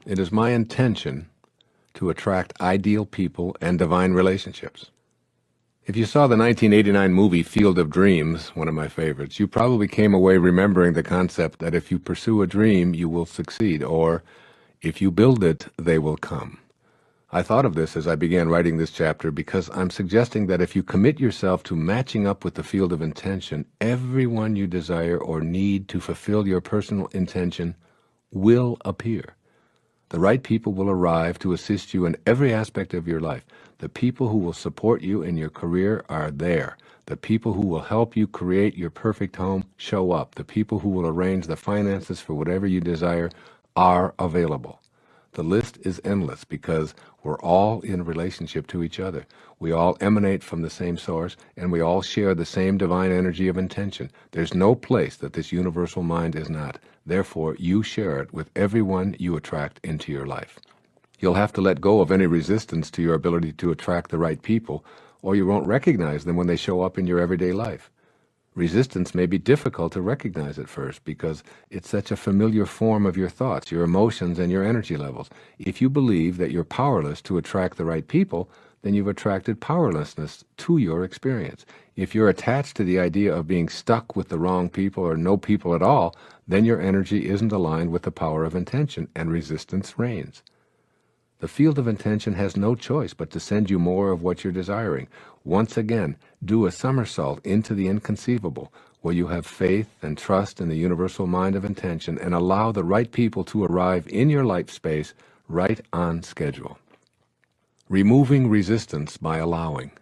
It is my intention to attract ideal people and divine relationships. If you saw the 1989 movie Field of Dreams, one of my favorites, you probably came away remembering the concept that if you pursue a dream, you will succeed, or if you build it, they will come. I thought of this as I began writing this chapter because I'm suggesting that if you commit yourself to matching up with the field of intention, everyone you desire or need to fulfill your personal intention will appear. The right people will arrive to assist you in every aspect of your life. The people who will support you in your career are there. The people who will help you create your perfect home show up. The people who will arrange the finances for whatever you desire are available. The list is endless because we're all in relationship to each other. We all emanate from the same source, and we all share the same divine energy of intention. There's no place that this universal mind is not. Therefore, you share it with everyone you attract into your life. You'll have to let go of any resistance to your ability to attract the right people, or you won't recognize them when they show up in your everyday life. Resistance may be difficult to recognize at first because it's such a familiar form of your thoughts, your emotions, and your energy levels. If you believe that you're powerless to attract the right people, then you've attracted powerlessness to your experience. If you're attached to the idea of being stuck with the wrong people or no people at all, then your energy isn't aligned with the power of intention, and resistance reigns. The field of intention has no choice but to send you more of what you're desiring. Once again, do a somersault into the inconceivable, where you have faith and trust in the universal mind of intention and allow the right people to arrive in your life space right on schedule. Removing resistance by allowing.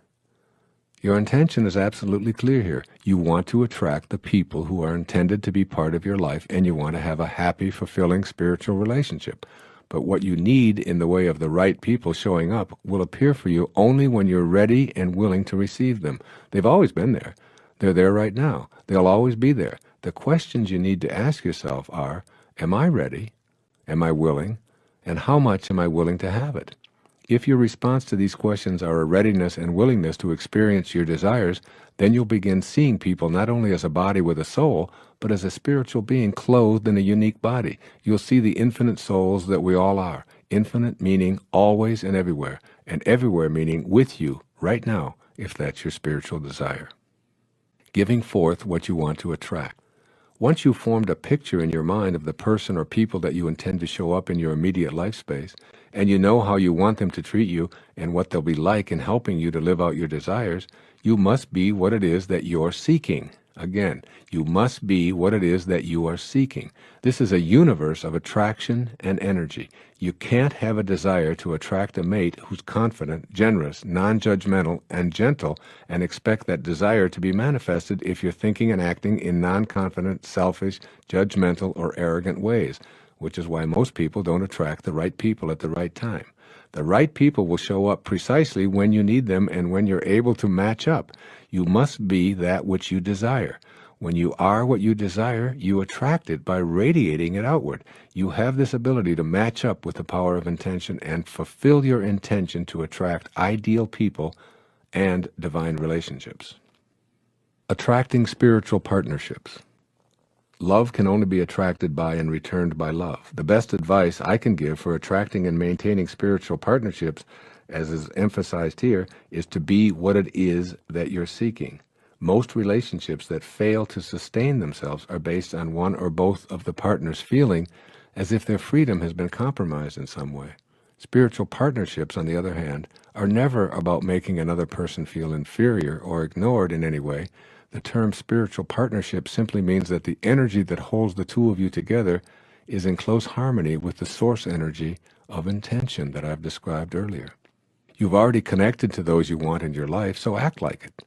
Your intention is absolutely clear here. You want to attract the people who are intended to be part of your life, and you want to have a happy, fulfilling spiritual relationship. But what you need in the way of the right people showing up will appear for you only when you're ready and willing to receive them. They've always been there. They're there right now. They'll always be there. The questions you need to ask yourself are, am I ready? Am I willing? And how much am I willing to have it? If your response to these questions are a readiness and willingness to experience your desires, then you'll begin seeing people not only as a body with a soul, but as a spiritual being clothed in a unique body. You'll see the infinite souls that we all are. Infinite meaning always and everywhere meaning with you right now, if that's your spiritual desire. Giving forth what you want to attract. Once you've formed a picture in your mind of the person or people that you intend to show up in your immediate life space, and you know how you want them to treat you and what they'll be like in helping you to live out your desires, you must be what it is that you're seeking. Again, you must be what it is that you are seeking. This is a universe of attraction and energy. You can't have a desire to attract a mate who's confident, generous, non-judgmental, and gentle, and expect that desire to be manifested if you're thinking and acting in non-confident, selfish, judgmental, or arrogant ways, which is why most people don't attract the right people at the right time. The right people will show up precisely when you need them and when you're able to match up. You must be that which you desire. When you are what you desire, you attract it by radiating it outward. You have this ability to match up with the power of intention and fulfill your intention to attract ideal people and divine relationships. Attracting spiritual partnerships. Love can only be attracted by and returned by love. The best advice I can give for attracting and maintaining spiritual partnerships, as is emphasized here, is to be what it is that you're seeking. Most relationships that fail to sustain themselves are based on one or both of the partners feeling as if their freedom has been compromised in some way. Spiritual partnerships, on the other hand, are never about making another person feel inferior or ignored in any way. The term spiritual partnership simply means that the energy that holds the two of you together is in close harmony with the source energy of intention that I've described earlier. You've already connected to those you want in your life, so act like it.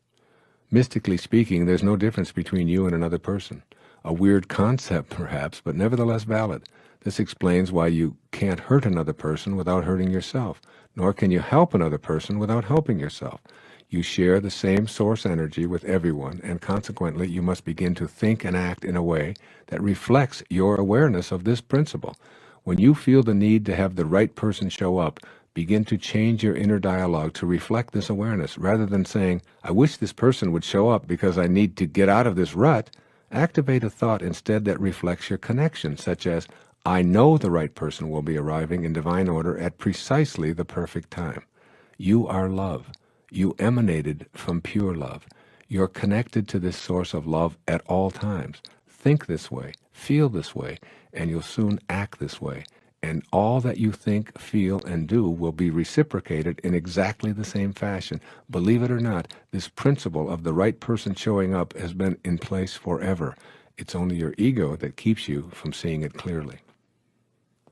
Mystically speaking, there's no difference between you and another person. A weird concept, perhaps, but nevertheless valid. This explains why you can't hurt another person without hurting yourself, nor can you help another person without helping yourself. You share the same source energy with everyone, and consequently you must begin to think and act in a way that reflects your awareness of this principle. When you feel the need to have the right person show up, begin to change your inner dialogue to reflect this awareness. Rather than saying, I wish this person would show up because I need to get out of this rut, activate a thought instead that reflects your connection, such as, I know the right person will be arriving in divine order at precisely the perfect time. You are love. You emanated from pure love. You're connected to this source of love at all times. Think this way, feel this way, and you'll soon act this way. And all that you think, feel, and do will be reciprocated in exactly the same fashion. Believe it or not, this principle of the right person showing up has been in place forever. It's only your ego that keeps you from seeing it clearly.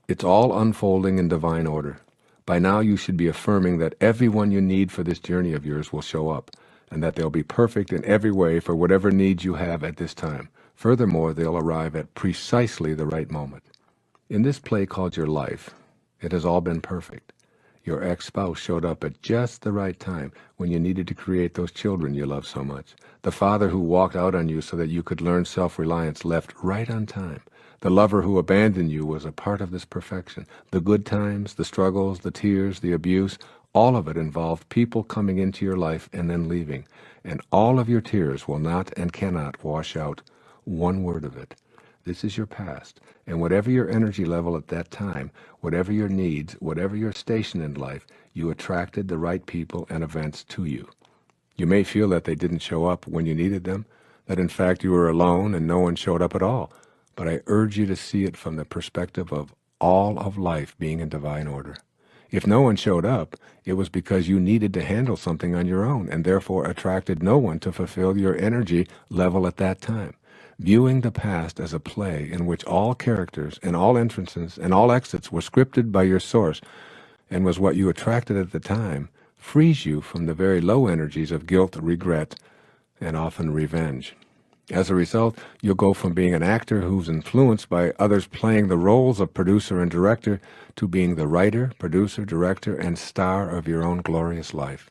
It's all unfolding in divine order. By now you should be affirming that everyone you need for this journey of yours will show up, and that they'll be perfect in every way for whatever needs you have at this time. Furthermore, they'll arrive at precisely the right moment. In this play called your life, it has all been perfect. Your ex-spouse showed up at just the right time when you needed to create those children you love so much. The father who walked out on you so that you could learn self-reliance left right on time. The lover who abandoned you was a part of this perfection. The good times, the struggles, the tears, the abuse, all of it involved people coming into your life and then leaving. And all of your tears will not and cannot wash out one word of it. This is your past, and whatever your energy level at that time, whatever your needs, whatever your station in life, you attracted the right people and events to you. You may feel that they didn't show up when you needed them, that in fact you were alone and no one showed up at all, but I urge you to see it from the perspective of all of life being in divine order. If no one showed up, it was because you needed to handle something on your own and therefore attracted no one to fulfill your energy level at that time. Viewing the past as a play in which all characters and all entrances and all exits were scripted by your source and was what you attracted at the time frees you from the very low energies of guilt, regret, and often revenge. As a result, you'll go from being an actor who's influenced by others playing the roles of producer and director to being the writer, producer, director, and star of your own glorious life.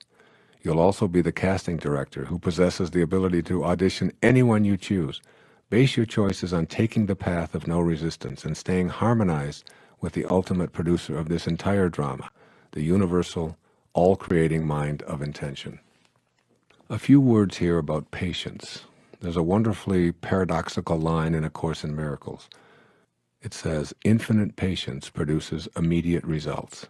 You'll also be the casting director who possesses the ability to audition anyone you choose. Base your choices on taking the path of no resistance and staying harmonized with the ultimate producer of this entire drama, the universal, all-creating mind of intention. A few words here about patience. There's a wonderfully paradoxical line in A Course in Miracles. It says, infinite patience produces immediate results.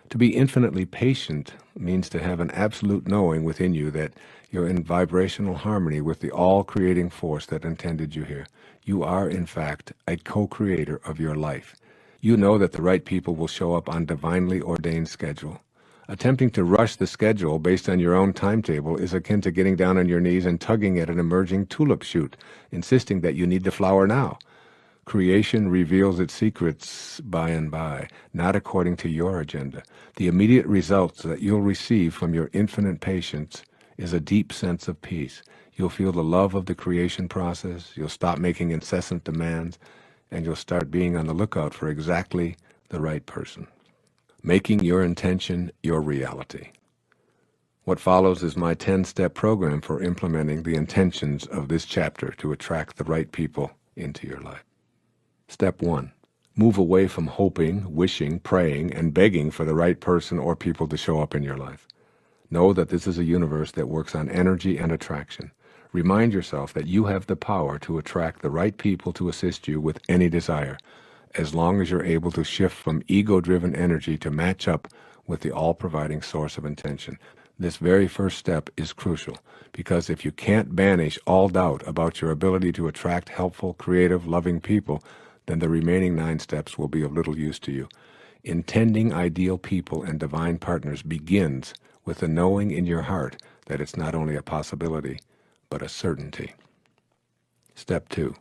To be infinitely patient means to have an absolute knowing within you that you're in vibrational harmony with the all-creating force that intended you here. You are, in fact, a co-creator of your life. You know that the right people will show up on divinely ordained schedule. Attempting to rush the schedule based on your own timetable is akin to getting down on your knees and tugging at an emerging tulip shoot, insisting that you need the flower now. Creation reveals its secrets by and by, not according to your agenda. The immediate results that you'll receive from your infinite patience is a deep sense of peace. You'll feel the love of the creation process, you'll stop making incessant demands, and you'll start being on the lookout for exactly the right person. Making your intention your reality. What follows is my 10-step program for implementing the intentions of this chapter to attract the right people into your life. Step 1. Move away from hoping, wishing, praying, and begging for the right person or people to show up in your life. Know that this is a universe that works on energy and attraction. Remind yourself that you have the power to attract the right people to assist you with any desire, as long as you're able to shift from ego-driven energy to match up with the all-providing source of intention. This very first step is crucial, because if you can't banish all doubt about your ability to attract helpful, creative, loving people, then the remaining 9 steps will be of little use to you. Intending ideal people and divine partners begins with the knowing in your heart that it's not only a possibility, but a certainty. Step 2.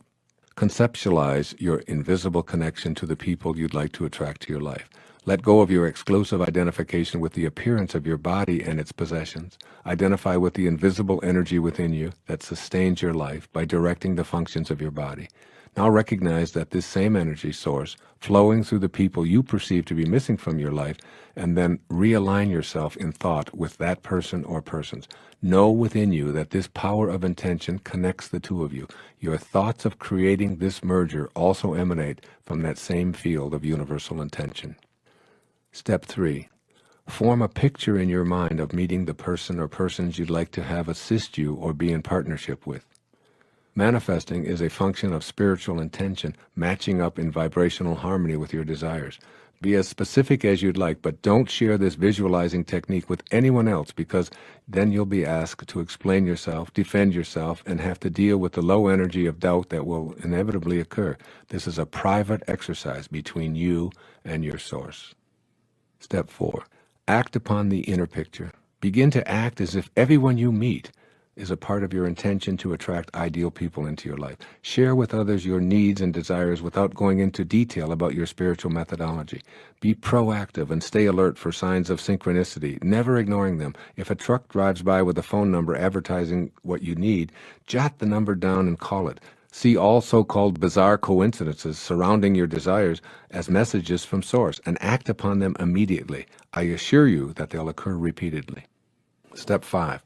Conceptualize your invisible connection to the people you'd like to attract to your life. Let go of your exclusive identification with the appearance of your body and its possessions. Identify with the invisible energy within you that sustains your life by directing the functions of your body. Now recognize that this same energy source flowing through the people you perceive to be missing from your life, and then realign yourself in thought with that person or persons. Know within you that this power of intention connects the two of you. Your thoughts of creating this merger also emanate from that same field of universal intention. Step 3. Form a picture in your mind of meeting the person or persons you'd like to have assist you or be in partnership with. Manifesting is a function of spiritual intention matching up in vibrational harmony with your desires. Be as specific as you'd like, but don't share this visualizing technique with anyone else, because then you'll be asked to explain yourself, defend yourself, and have to deal with the low energy of doubt that will inevitably occur. This is a private exercise between you and your source. Step 4. Act upon the inner picture. Begin to act as if everyone you meet is a part of your intention to attract ideal people into your life. Share with others your needs and desires without going into detail about your spiritual methodology. Be proactive and stay alert for signs of synchronicity, never ignoring them. If a truck drives by with a phone number advertising what you need, jot the number down and call it. See all so-called bizarre coincidences surrounding your desires as messages from Source and act upon them immediately. I assure you that they'll occur repeatedly. Step 5.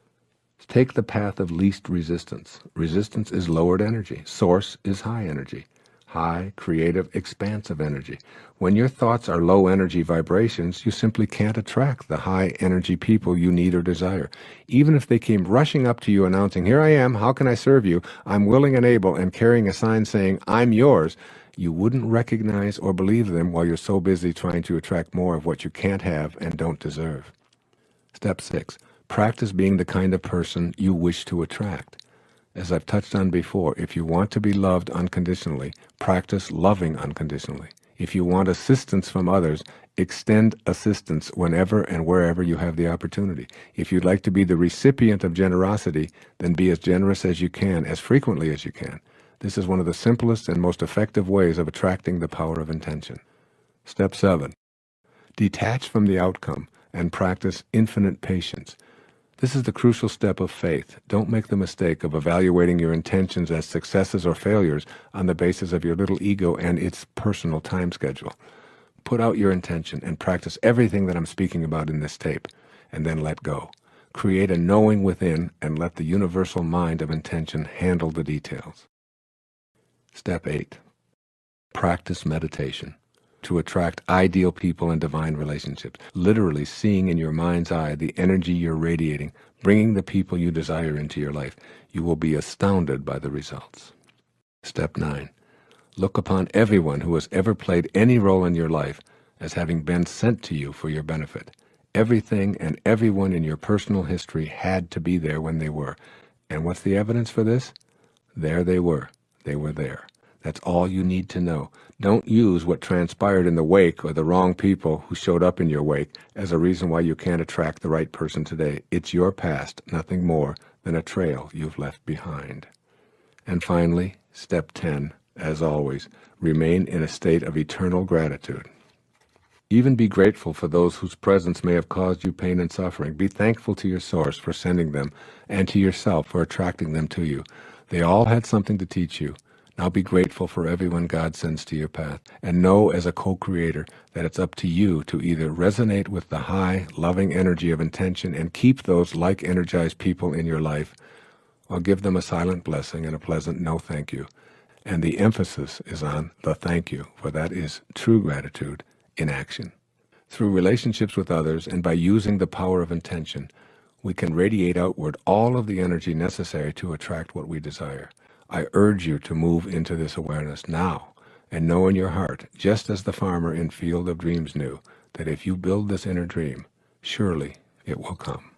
Take the path of least resistance. Resistance is lowered energy. Source is high energy. High, creative, expansive energy. When your thoughts are low energy vibrations, you simply can't attract the high energy people you need or desire. Even if they came rushing up to you announcing, "Here I am, how can I serve you? I'm willing and able," and carrying a sign saying, "I'm yours," you wouldn't recognize or believe them while you're so busy trying to attract more of what you can't have and don't deserve. Step 6. Practice being the kind of person you wish to attract. As I've touched on before, if you want to be loved unconditionally, practice loving unconditionally. If you want assistance from others, extend assistance whenever and wherever you have the opportunity. If you'd like to be the recipient of generosity, then be as generous as you can, as frequently as you can. This is one of the simplest and most effective ways of attracting the power of intention. Step 7. Detach from the outcome and practice infinite patience. This is the crucial step of faith. Don't make the mistake of evaluating your intentions as successes or failures on the basis of your little ego and its personal time schedule. Put out your intention and practice everything that I'm speaking about in this tape, and then let go. Create a knowing within and let the universal mind of intention handle the details. Step 8. Practice meditation to attract ideal people and divine relationships, literally seeing in your mind's eye the energy you're radiating, bringing the people you desire into your life. You will be astounded by the results. Step 9. Look upon everyone who has ever played any role in your life as having been sent to you for your benefit. Everything and everyone in your personal history had to be there when they were. And what's the evidence for this? There they were. They were there. That's all you need to know. Don't use what transpired in the wake or the wrong people who showed up in your wake as a reason why you can't attract the right person today. It's your past, nothing more than a trail you've left behind. And finally, step 10, as always, remain in a state of eternal gratitude. Even be grateful for those whose presence may have caused you pain and suffering. Be thankful to your source for sending them and to yourself for attracting them to you. They all had something to teach you. Now be grateful for everyone God sends to your path, and know as a co-creator that it's up to you to either resonate with the high, loving energy of intention and keep those like-energized people in your life, or give them a silent blessing and a pleasant no thank you. And the emphasis is on the thank you, for that is true gratitude in action. Through relationships with others and by using the power of intention, we can radiate outward all of the energy necessary to attract what we desire. I urge you to move into this awareness now and know in your heart, just as the farmer in Field of Dreams knew, that if you build this inner dream, surely it will come.